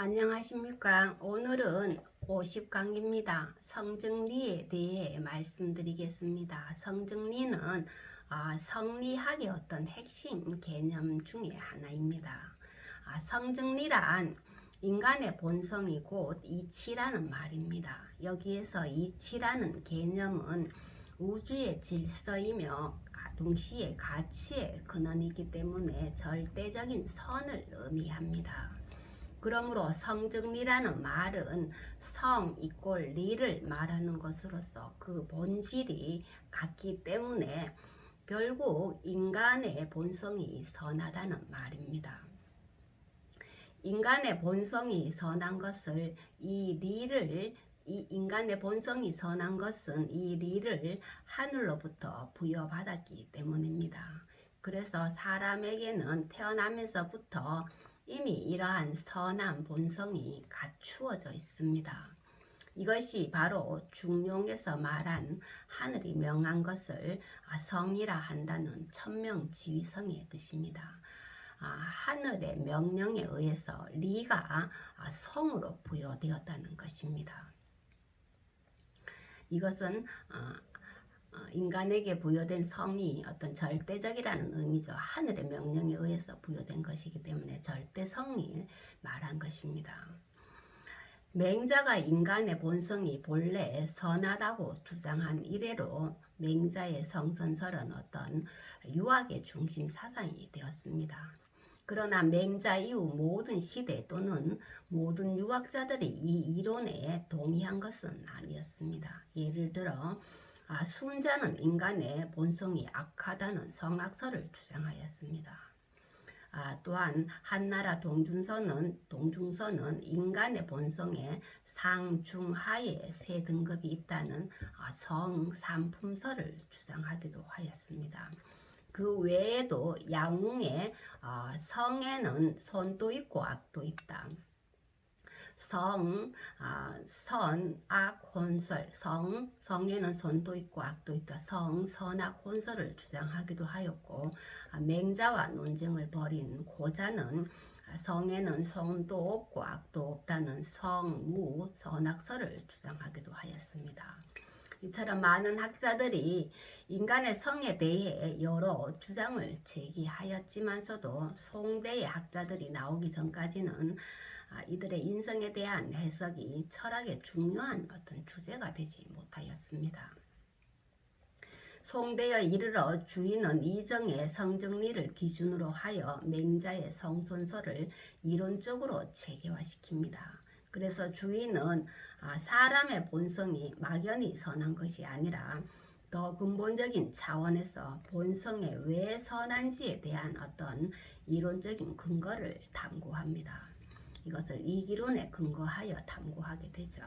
안녕하십니까. 오늘은 50강입니다. 성정리에 대해 말씀드리겠습니다. 성정리는 성리학의 어떤 핵심 개념 중에 하나입니다. 성정리란 인간의 본성이 곧 이치라는 말입니다. 여기에서 이치라는 개념은 우주의 질서이며 동시에 가치의 근원이기 때문에 절대적인 선을 의미합니다. 그러므로 성정리라는 말은 성 이꼴 리를 말하는 것으로서 그 본질이 같기 때문에 결국 인간의 본성이 선하다는 말입니다. 인간의 본성이 선한 것을 이 인간의 본성이 선한 것은 이 리를 하늘로부터 부여받았기 때문입니다. 그래서 사람에게는 태어나면서부터 이미 이러한 선한 본성이 갖추어져 있습니다. 이것이 바로 중용에서 말한 하늘이 명한 것을 성이라 한다는 천명지휘성의 뜻입니다. 하늘의 명령에 의해서 리가 성으로 부여되었다는 것입니다. 이것은 인간에게 부여된 성이 어떤 절대적이라는 의미죠. 하늘의 명령에 의해서 부여된 것이기 때문에 절대성을 말한 것입니다. 맹자가 인간의 본성이 본래 선하다고 주장한 이래로 맹자의 성선설은 어떤 유학의 중심 사상이 되었습니다. 그러나 맹자 이후 모든 시대 또는 모든 유학자들이 이 이론에 동의한 것은 아니었습니다. 예를 들어 순자는 인간의 본성이 악하다는 성악설을 주장하였습니다. 또한 한나라 동중서는 인간의 본성에 상중하의 세 등급이 있다는 성삼품설을 주장하기도 하였습니다. 그 외에도 양웅의 성에는 선도 있고 악도 있다. 선, 악, 혼설, 성에는 선도 있고 악도 있다. 선악, 혼설을 주장하기도 하였고, 맹자와 논쟁을 벌인 고자는 성에는 선도 없고 악도 없다는 성무, 선악설을 주장하기도 하였습니다. 이처럼 많은 학자들이 인간의 성에 대해 여러 주장을 제기하였지만서도 송대의 학자들이 나오기 전까지는 이들의 인성에 대한 해석이 철학의 중요한 어떤 주제가 되지 못하였습니다. 송대에 이르러 주인은 이정의 성정리를 기준으로 하여 맹자의 성선설을 이론적으로 체계화시킵니다. 그래서 주인은 사람의 본성이 막연히 선한 것이 아니라 더 근본적인 차원에서 본성에 왜 선한지에 대한 어떤 이론적인 근거를 탐구합니다. 이것을 이기론에 근거하여 탐구하게 되죠.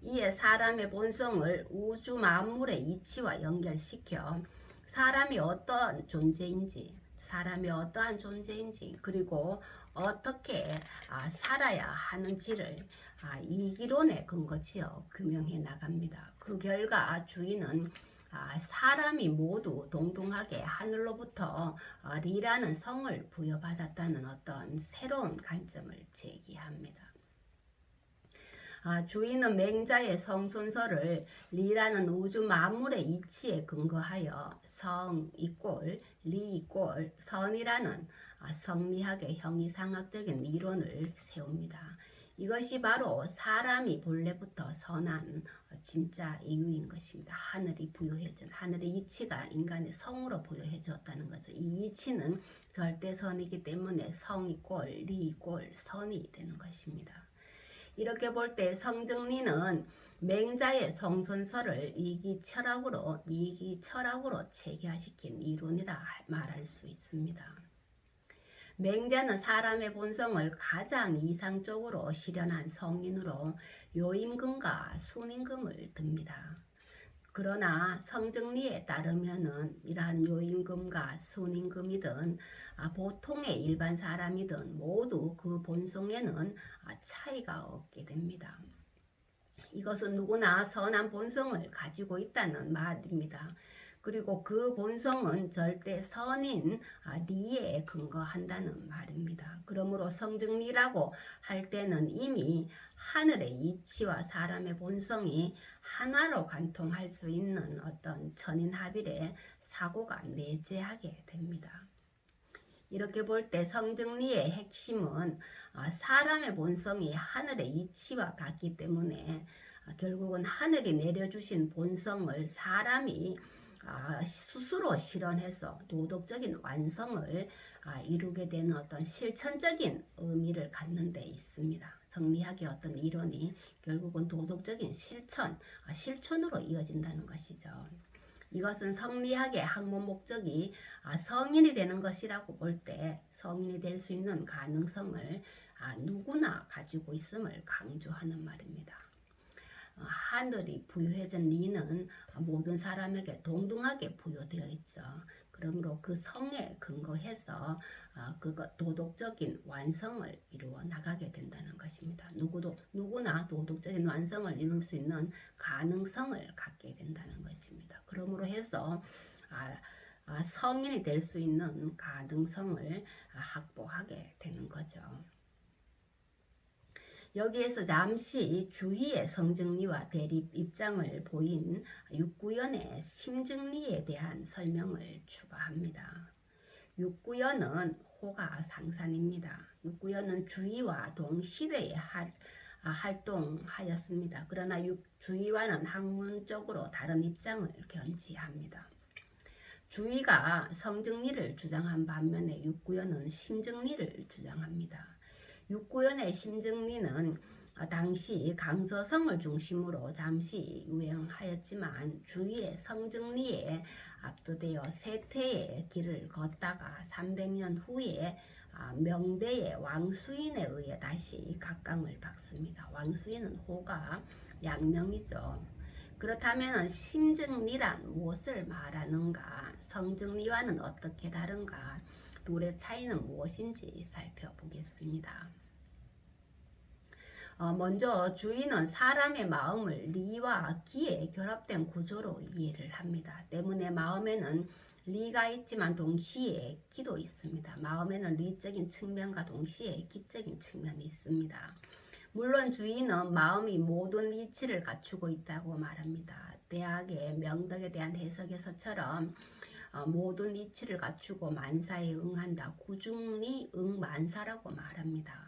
이에 사람의 본성을 우주 만물의 이치와 연결시켜 사람이 어떠한 존재인지 그리고 어떻게 살아야 하는지를 이기론에 근거지어 규명해 나갑니다. 그 결과 주인은 사람이 모두 동등하게 하늘로부터 리라는 성을 부여받았다는 어떤 새로운 관점을 제기합니다. 주인은 맹자의 성선설을 리라는 우주 만물의 이치에 근거하여 성 이꼴 리 이꼴 선이라는 성리학의 형이상학적인 이론을 세웁니다. 이것이 바로 사람이 본래부터 선한 진짜 이유인 것입니다. 하늘의 이치가 인간의 성으로 부여해 줬다는 거죠. 이 이치는 절대선이기 때문에 성 이꼴 리 이꼴 선이 되는 것입니다. 이렇게 볼 때 성정리는 맹자의 성선설을 이기철학으로 체계화시킨 이론이라 말할 수 있습니다. 맹자는 사람의 본성을 가장 이상적으로 실현한 성인으로 요임금과 순임금을 듭니다. 그러나 성정리에 따르면은 이러한 요임금과 순임금이든 보통의 일반 사람이든 모두 그 본성에는 차이가 없게 됩니다. 이것은 누구나 선한 본성을 가지고 있다는 말입니다. 그리고 그 본성은 절대 선인 리에 근거한다는 말입니다. 그러므로 성증리라고 할 때는 이미 하늘의 이치와 사람의 본성이 하나로 관통할 수 있는 어떤 천인합일의 사고가 내재하게 됩니다. 이렇게 볼 때 성증리의 핵심은 사람의 본성이 하늘의 이치와 같기 때문에 결국은 하늘이 내려주신 본성을 사람이 스스로 실현해서 도덕적인 완성을 이루게 되는 어떤 실천적인 의미를 갖는 데 있습니다. 성리학의 어떤 이론이 결국은 도덕적인 실천으로 이어진다는 것이죠. 이것은 성리학의 학문 목적이 성인이 되는 것이라고 볼 때 성인이 될 수 있는 가능성을 누구나 가지고 있음을 강조하는 말입니다. 하늘이 부여해준 리는 모든 사람에게 동등하게 부여되어 있죠. 그러므로 그 성에 근거해서 도덕적인 완성을 이루어 나가게 된다는 것입니다. 누구나 도덕적인 완성을 이룰 수 있는 가능성을 갖게 된다는 것입니다. 그러므로 해서 성인이 될 수 있는 가능성을 확보하게 되는 거죠. 여기에서 잠시 주희의 성증리와 대립 입장을 보인 육구연의 심증리에 대한 설명을 추가합니다. 육구연은 호가 상산입니다. 육구연은 주희와 동시대에 활동하였습니다. 그러나 주희와는 학문적으로 다른 입장을 견지합니다. 주희가 성증리를 주장한 반면에 육구연은 심증리를 주장합니다. 육구연의 심증리는 당시 강서성을 중심으로 잠시 유행하였지만 주위의 성증리에 압도되어 세태의 길을 걷다가 300년 후에 명대의 왕수인에 의해 다시 각광을 받습니다. 왕수인은 호가 양명이죠. 그렇다면 심증리란 무엇을 말하는가? 성증리와는 어떻게 다른가? 둘의 차이는 무엇인지 살펴보겠습니다. 먼저 주인은 사람의 마음을 리와 기에 결합된 구조로 이해를 합니다. 때문에 마음에는 리가 있지만 동시에 기도 있습니다. 마음에는 리적인 측면과 동시에 기적인 측면이 있습니다. 물론 주인은 마음이 모든 이치를 갖추고 있다고 말합니다. 대학의 명덕에 대한 해석에서처럼 모든 이치를 갖추고 만사에 응한다. 구중리 응만사라고 말합니다.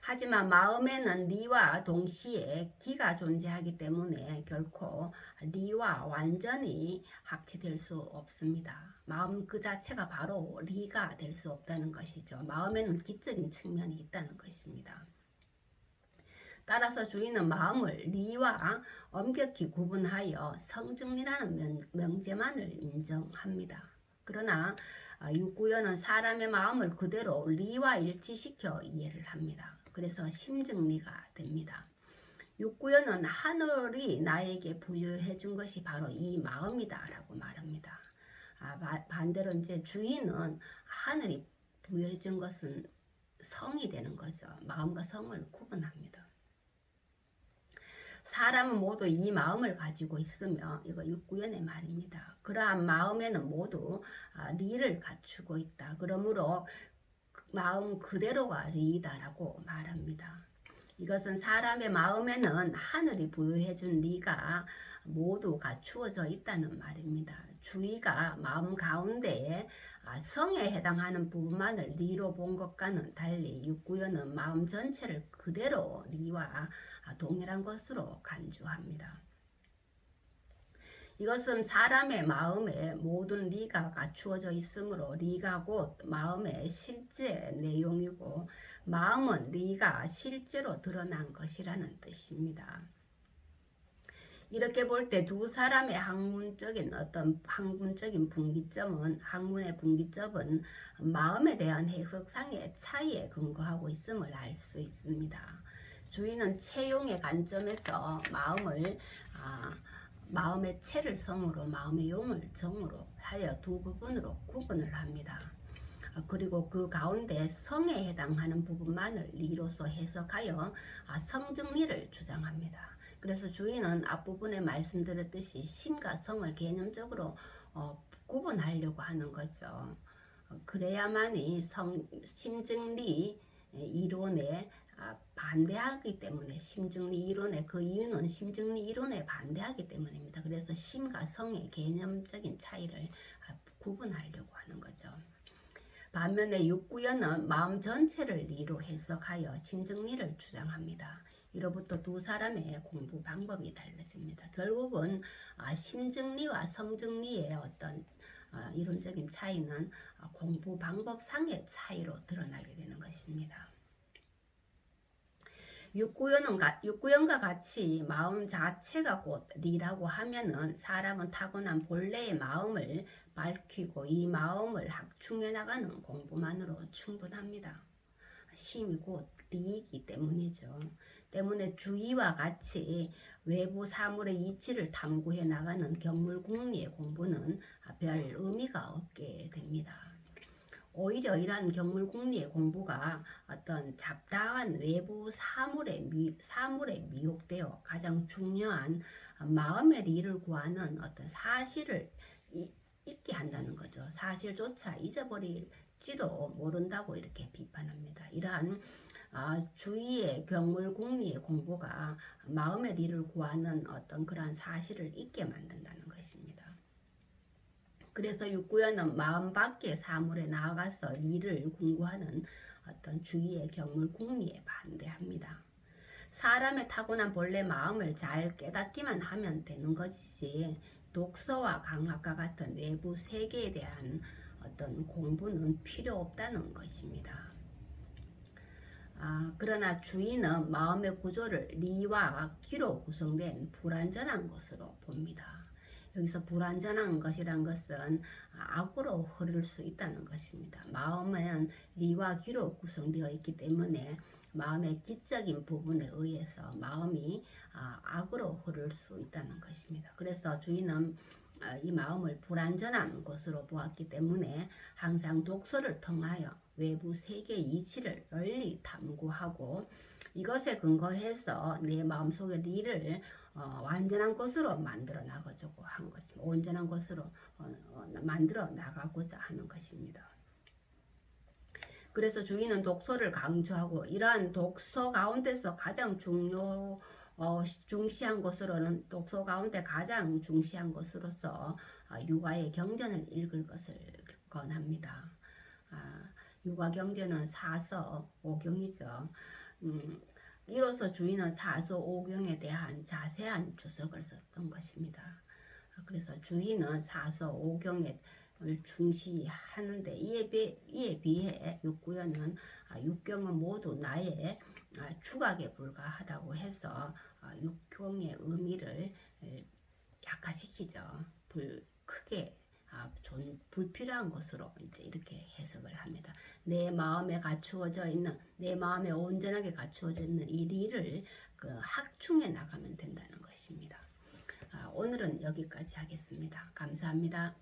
하지만 마음에는 리와 동시에 기가 존재하기 때문에 결코 리와 완전히 합치될 수 없습니다. 마음 그 자체가 바로 리가 될 수 없다는 것이죠. 마음에는 기적인 측면이 있다는 것입니다. 따라서 주인은 마음을 리와 엄격히 구분하여 성증리라는 명제만을 인정합니다. 그러나 육구연은 사람의 마음을 그대로 리와 일치시켜 이해를 합니다. 그래서 심증리가 됩니다. 육구연은 하늘이 나에게 부여해 준 것이 바로 이 마음이다 라고 말합니다. 반대로 이제 주인은 하늘이 부여해 준 것은 성이 되는 거죠. 마음과 성을 구분합니다. 사람은 모두 이 마음을 가지고 있으며 이거 육구연의 말입니다. 그러한 마음에는 모두 리를 갖추고 있다. 그러므로 마음 그대로가 리다라고 말합니다. 이것은 사람의 마음에는 하늘이 부여해준 리가 모두 갖추어져 있다는 말입니다. 주의가 마음 가운데에 성에 해당하는 부분만을 리로 본 것과는 달리 육구연은 마음 전체를 그대로 리와 동일한 것으로 간주합니다. 이것은 사람의 마음에 모든 리가 갖추어져 있으므로 리가 곧 마음의 실제 내용이고 마음은 리가 실제로 드러난 것이라는 뜻입니다. 이렇게 볼 때 두 사람의 학문적인 분기점은 학문의 분기점은 마음에 대한 해석상의 차이에 근거하고 있음을 알 수 있습니다. 주인은 채용의 관점에서 마음의 채를 성으로 마음의 용을 정으로 하여 두 부분으로 구분을 합니다. 그리고 그 가운데 성에 해당하는 부분만을 리로서 해석하여 성증리를 주장합니다. 그래서 주인은 앞부분에 말씀드렸듯이 심과 성을 개념적으로 구분하려고 하는 거죠. 그래야만이 심증리 이론에 반대하기 때문에, 심증리 이론에, 그 이유는 심증리 이론에 반대하기 때문입니다. 그래서 심과 성의 개념적인 차이를 구분하려고 하는 거죠. 반면에 육구연은 마음 전체를 리로 해석하여 심증리를 주장합니다. 이로부터 두 사람의 공부 방법이 달라집니다. 결국은 심증리와 성증리의 어떤 이론적인 차이는 공부 방법상의 차이로 드러나게 되는 것입니다. 육구연과 같이 마음 자체가 곧 리라고 하면은 사람은 타고난 본래의 마음을 밝히고 이 마음을 확충해 나가는 공부만으로 충분합니다. 심이 곧 리이기 때문이죠. 때문에 주의와 같이 외부 사물의 이치를 탐구해 나가는 경물궁리의 공부는 별 의미가 없게 됩니다. 오히려 이러한 경물궁리의 공부가 어떤 잡다한 외부 사물에 미혹되어 가장 중요한 마음의 리를 구하는 어떤 사실을 잊게 한다는 거죠. 사실조차 잊어버릴지도 모른다고 이렇게 비판합니다. 이러한 주의의 경물궁리의 공부가 마음의 리를 구하는 어떤 그러한 사실을 잊게 만든다는 것입니다. 그래서 육구연은 마음 밖의 사물에 나아가서 리를 궁구하는 어떤 주의의 경물궁리에 반대합니다. 사람의 타고난 본래 마음을 잘 깨닫기만 하면 되는 것이지 독서와 강학과 같은 외부 세계에 대한 어떤 공부는 필요 없다는 것입니다. 그러나 주의는 마음의 구조를 리와 기로 구성된 불완전한 것으로 봅니다. 여기서 불완전한 것이란 것은 악으로 흐를 수 있다는 것입니다. 마음은 리와 기로 구성되어 있기 때문에 마음의 기적인 부분에 의해서 마음이 악으로 흐를 수 있다는 것입니다. 그래서 주인은 이 마음을 불완전한 것으로 보았기 때문에 항상 독서를 통하여 외부 세계의 이치를 널리 탐구하고 이것에 근거해서 내 마음속의 리를 완전한 것으로 만들어 나가자고 한 것입니다. 온전한 것으로 만들어 나가고자 하는 것입니다. 그래서 주인은 독서를 강조하고 이러한 독서 가운데서 가장 중시한 것으로는 독서 가운데 가장 중시한 것으로서 육아의 경전을 읽을 것을 권합니다. 육아 경전은 사서 오경이죠. 이로써 주인은 사서 오경에 대한 자세한 주석을 썼던 것입니다. 그래서 주인은 사서 오경을 중시하는데 이에 비해 육구연은 육경은 모두 나의 추각에 불과하다고 해서 육경의 의미를 약화시키죠. 크게 불필요한 것으로 이제 이렇게 해석을 합니다. 내 마음에 갖추어져 있는, 내 마음에 온전하게 갖추어져 있는 이 리를 확충해 나가면 된다는 것입니다. 오늘은 여기까지 하겠습니다. 감사합니다.